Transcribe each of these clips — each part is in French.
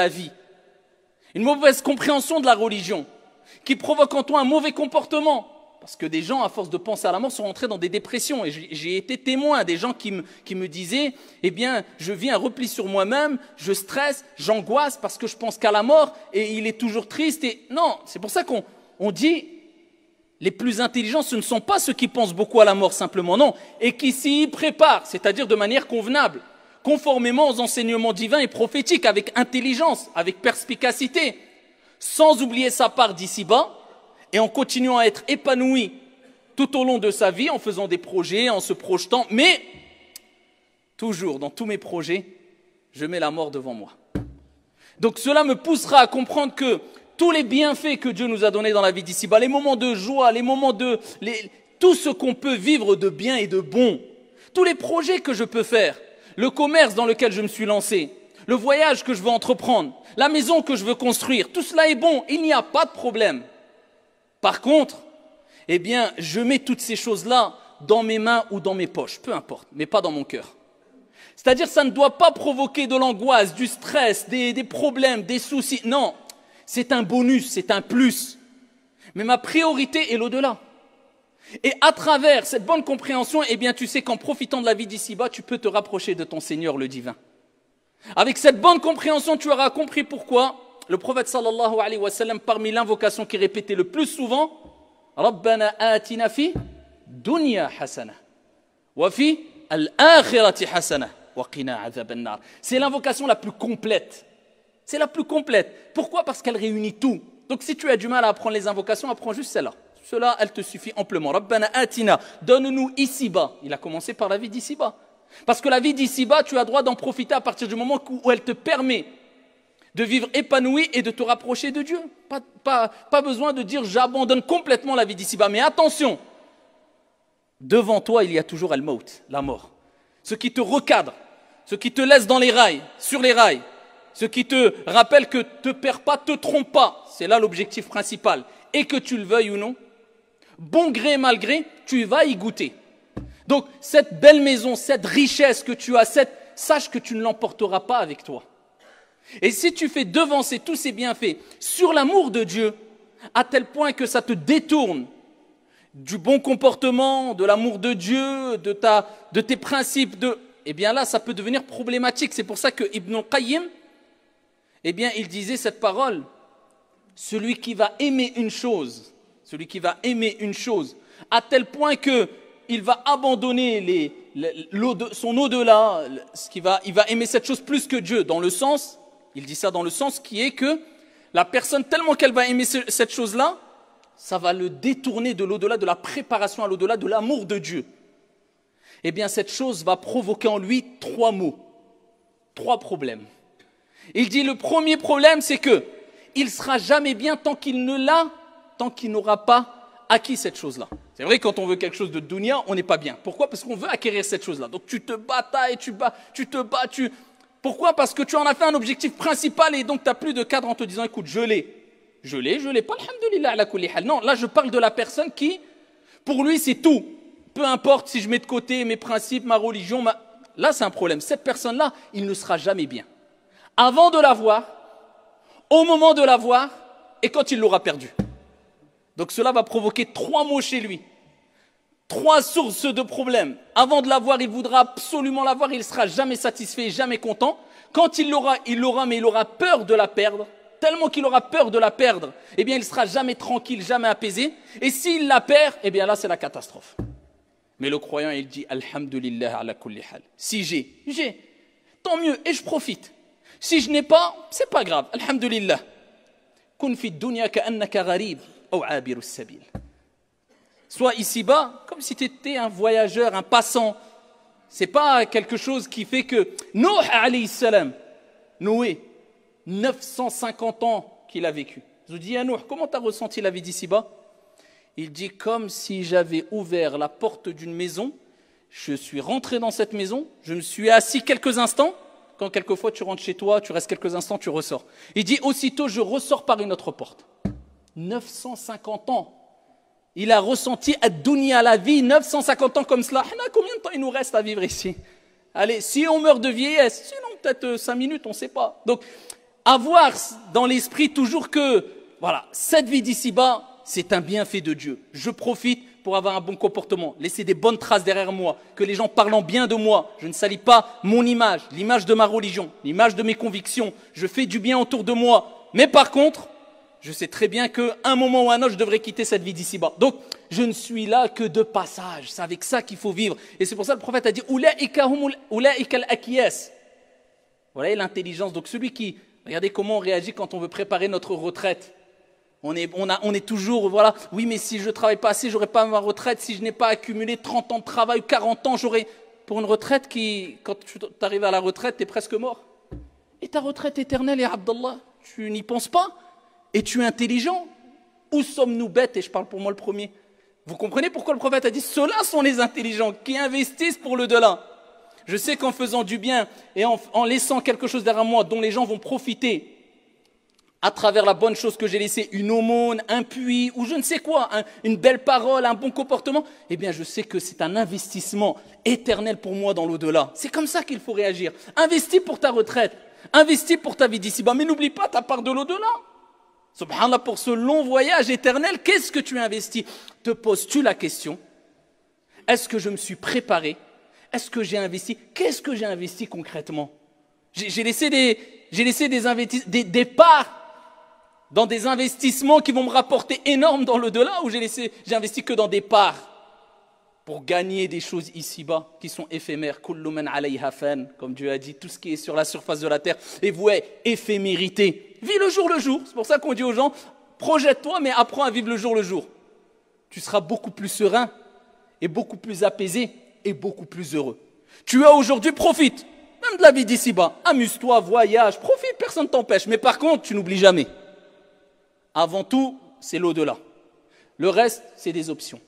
la vie, une mauvaise compréhension de la religion, qui provoque en toi un mauvais comportement. Parce que des gens, à force de penser à la mort, sont rentrés dans des dépressions. Et j'ai été témoin des gens qui me disaient, eh bien, je vis un repli sur moi-même, je stresse, j'angoisse parce que je pense qu'à la mort et il est toujours triste. Et non, c'est pour ça qu'on dit, les plus intelligents, ce ne sont pas ceux qui pensent beaucoup à la mort simplement, non, et qui s'y préparent, c'est-à-dire de manière convenable, conformément aux enseignements divins et prophétiques, avec intelligence, avec perspicacité, sans oublier sa part d'ici-bas, et en continuant à être épanoui tout au long de sa vie, en faisant des projets, en se projetant, mais toujours dans tous mes projets, je mets la mort devant moi. Donc cela me poussera à comprendre que tous les bienfaits que Dieu nous a donnés dans la vie d'ici-bas, les moments de joie, les moments tout ce qu'on peut vivre de bien et de bon, tous les projets que je peux faire, le commerce dans lequel je me suis lancé, le voyage que je veux entreprendre, la maison que je veux construire, tout cela est bon, il n'y a pas de problème. Par contre, eh bien, je mets toutes ces choses-là dans mes mains ou dans mes poches, peu importe, mais pas dans mon cœur. C'est-à-dire, ça ne doit pas provoquer de l'angoisse, du stress, des problèmes, des soucis. Non, c'est un bonus, c'est un plus. Mais ma priorité est l'au-delà. Et à travers cette bonne compréhension, eh bien, tu sais qu'en profitant de la vie d'ici-bas, tu peux te rapprocher de ton Seigneur, le divin. Avec cette bonne compréhension, tu auras compris pourquoi le prophète sallallahu alayhi wa sallam, parmi l'invocation qui est répétée le plus souvent, Rabbana atina fi dunya hasana wa fi al-akhirati hasana wa qina adhaban nar. C'est l'invocation la plus complète. C'est la plus complète. Pourquoi? Parce qu'elle réunit tout. Donc si tu as du mal à apprendre les invocations, apprends juste celle-là. Cela, elle te suffit amplement. Rabbana atina, donne-nous ici-bas. Il a commencé par la vie d'ici-bas. Parce que la vie d'ici-bas, tu as droit d'en profiter à partir du moment où elle te permet de vivre épanoui et de te rapprocher de Dieu. Pas besoin de dire j'abandonne complètement la vie d'ici-bas. Mais attention, devant toi, il y a toujours al-maut, la mort. Ce qui te recadre, ce qui te laisse dans les rails, sur les rails, ce qui te rappelle que te perds pas, te trompe pas. C'est là l'objectif principal. Et que tu le veuilles ou non, bon gré mal gré, tu vas y goûter. Donc cette belle maison, cette richesse que tu as, sache que tu ne l'emporteras pas avec toi. Et si tu fais devancer tous ces bienfaits sur l'amour de Dieu, à tel point que ça te détourne du bon comportement, de l'amour de Dieu, de tes principes, eh bien là, ça peut devenir problématique. C'est pour ça que Ibn Qayyim, eh bien, il disait cette parole, celui qui va aimer une chose, à tel point que il va abandonner son au-delà, il va aimer cette chose plus que Dieu, dans le sens, il dit ça dans le sens qui est que la personne, tellement qu'elle va aimer cette chose-là, ça va le détourner de l'au-delà, de la préparation à l'au-delà, de l'amour de Dieu. Eh bien, cette chose va provoquer en lui 3 maux, 3 problèmes. Il dit le premier problème, c'est que il sera jamais bien tant qu'il n'aura pas acquis cette chose-là. C'est vrai, quand on veut quelque chose de dunya, on n'est pas bien. Pourquoi? Parce qu'on veut acquérir cette chose-là. Donc tu te batailles, tu te bats. Pourquoi? Parce que tu en as fait un objectif principal et donc tu n'as plus de cadre en te disant, écoute, je l'ai pas, alhamdoulilah, ala kulli hal. Non, là je parle de la personne qui, pour lui, c'est tout. Peu importe si je mets de côté mes principes, ma religion, là c'est un problème. Cette personne-là, il ne sera jamais bien. Avant de l'avoir, au moment de l'avoir et quand il l'aura perdu. Donc cela va provoquer 3 maux chez lui. 3 sources de problèmes. Avant de l'avoir, il voudra absolument l'avoir, il ne sera jamais satisfait, jamais content. Quand il l'aura, mais il aura peur de la perdre. Tellement qu'il aura peur de la perdre, eh bien il ne sera jamais tranquille, jamais apaisé. Et s'il la perd, eh bien là c'est la catastrophe. Mais le croyant, il dit alhamdulillah ala kulli hal. Si j'ai, tant mieux, et je profite. Si je n'ai pas, c'est pas grave, alhamdulillah. Kun fi dunya ka'annaka gharib ou abiru sabil. Sois ici-bas comme si tu étais un voyageur, un passant. C'est pas quelque chose qui fait que Nuh alayhi salam, Noé, 950 ans qu'il a vécu. Je vous dis à Nuh, comment tu as ressenti la vie d'ici-bas? Il dit comme si j'avais ouvert la porte d'une maison, je suis rentré dans cette maison, je me suis assis quelques instants, quand quelquefois tu rentres chez toi, tu restes quelques instants, tu ressors. Il dit aussitôt je ressors par une autre porte. 950 ans. Il a ressenti à dunya, la vie, 950 ans comme cela. Combien de temps il nous reste à vivre ici? Allez, si on meurt de vieillesse, sinon peut-être 5 minutes, on ne sait pas. Donc, avoir dans l'esprit toujours que, voilà, cette vie d'ici-bas, c'est un bienfait de Dieu. Je profite pour avoir un bon comportement, laisser des bonnes traces derrière moi, que les gens parlant bien de moi, je ne salis pas mon image, l'image de ma religion, l'image de mes convictions, je fais du bien autour de moi. Mais par contre, je sais très bien qu'à un moment ou à un autre, je devrais quitter cette vie d'ici-bas. Donc, je ne suis là que de passage. C'est avec ça qu'il faut vivre. Et c'est pour ça que le prophète a dit « Ulaika al-akiyas » Voilà l'intelligence. Donc celui qui... Regardez comment on réagit quand on veut préparer notre retraite. On est toujours, voilà, oui, mais si je ne travaille pas assez, je n'aurai pas ma retraite. Si je n'ai pas accumulé 30 ans de travail, 40 ans, j'aurai... Pour une retraite qui, quand tu arrives à la retraite, tu es presque mort. Et ta retraite éternelle, et Abdallah, tu n'y penses pas? Et tu es intelligent? Où sommes-nous bêtes? Et je parle pour moi le premier. Vous comprenez pourquoi le prophète a dit, ceux-là sont les intelligents qui investissent pour le delà. Je sais qu'en faisant du bien et en laissant quelque chose derrière moi dont les gens vont profiter à travers la bonne chose que j'ai laissée, une aumône, un puits ou je ne sais quoi, une belle parole, un bon comportement, eh bien je sais que c'est un investissement éternel pour moi dans l'au-delà. C'est comme ça qu'il faut réagir. Investis pour ta retraite, investis pour ta vie d'ici-bas, mais n'oublie pas ta part de l'au-delà. Subhanallah, pour ce long voyage éternel, qu'est-ce que tu investis? Te poses-tu la question? Est-ce que je me suis préparé? Est-ce que j'ai investi? Qu'est-ce que j'ai investi concrètement? J'ai laissé des parts dans des investissements qui vont me rapporter énorme dans le delà, ou j'ai investi que dans des parts pour gagner des choses ici-bas qui sont éphémères. Kullu man alayha fan, comme Dieu a dit, tout ce qui est sur la surface de la terre est voué éphémérité. Vis le jour le jour. C'est pour ça qu'on dit aux gens, projette-toi mais apprends à vivre le jour le jour. Tu seras beaucoup plus serein et beaucoup plus apaisé et beaucoup plus heureux. Tu as aujourd'hui, profite, même de la vie d'ici-bas. Amuse-toi, voyage, profite, personne ne t'empêche. Mais par contre, tu n'oublies jamais. Avant tout, c'est l'au-delà. Le reste, c'est des options.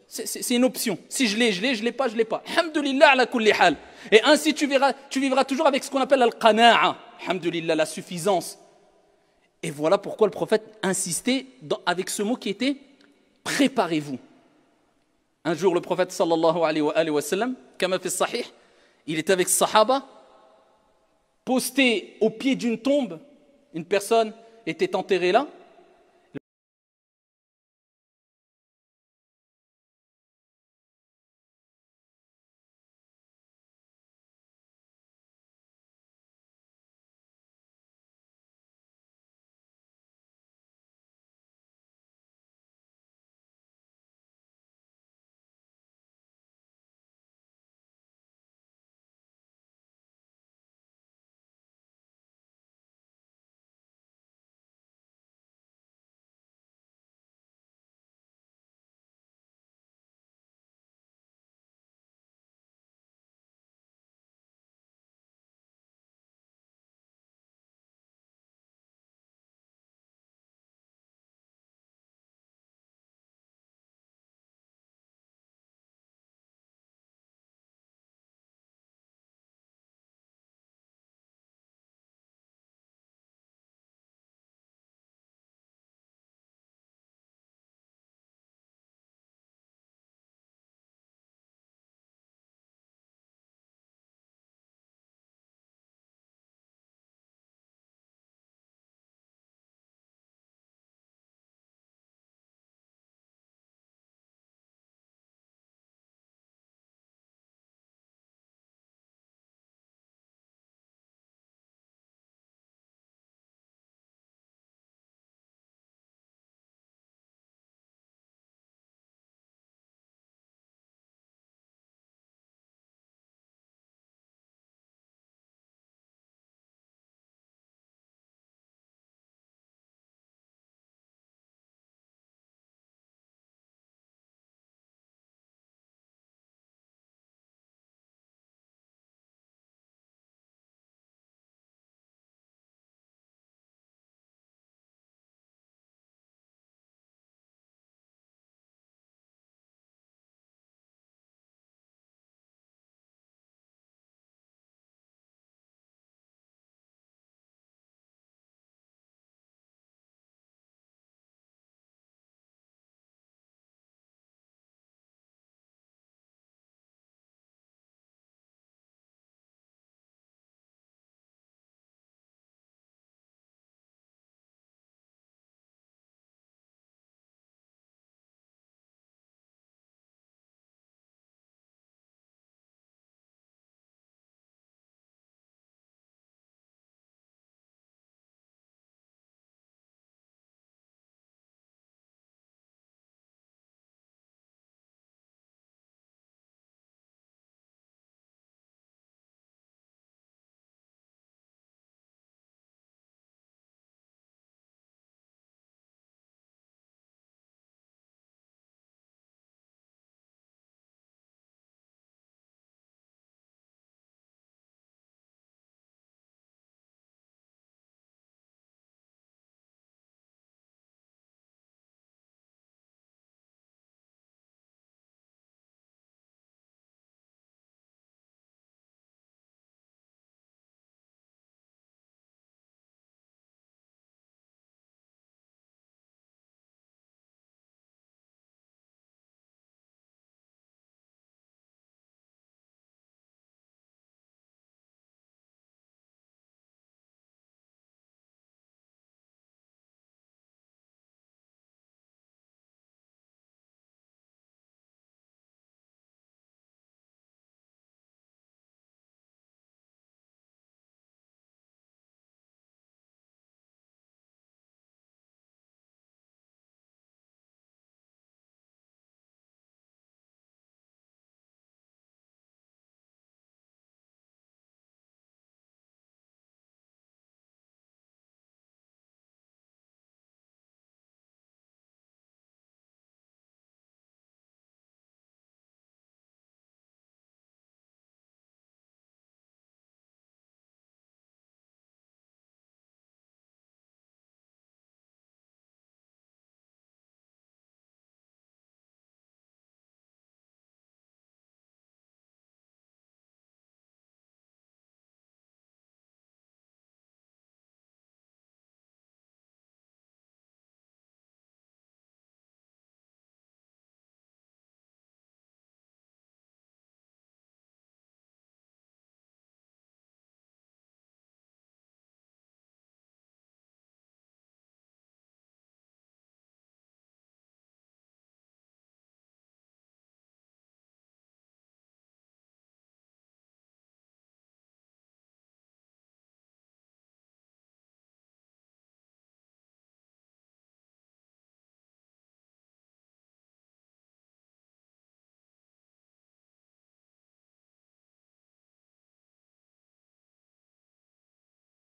C'est une option. Si je l'ai, je l'ai pas, je l'ai pas. Alhamdulillah ala kulli hal. Et ainsi, tu vivras toujours avec ce qu'on appelle al-qana'a. Alhamdulillah, la suffisance. Et voilà pourquoi le prophète insistait avec ce mot qui était « préparez-vous ». Un jour, le prophète sallallahu alayhi wa sallam, kama fi sahih, il était avec Sahaba, posté au pied d'une tombe, une personne était enterrée là,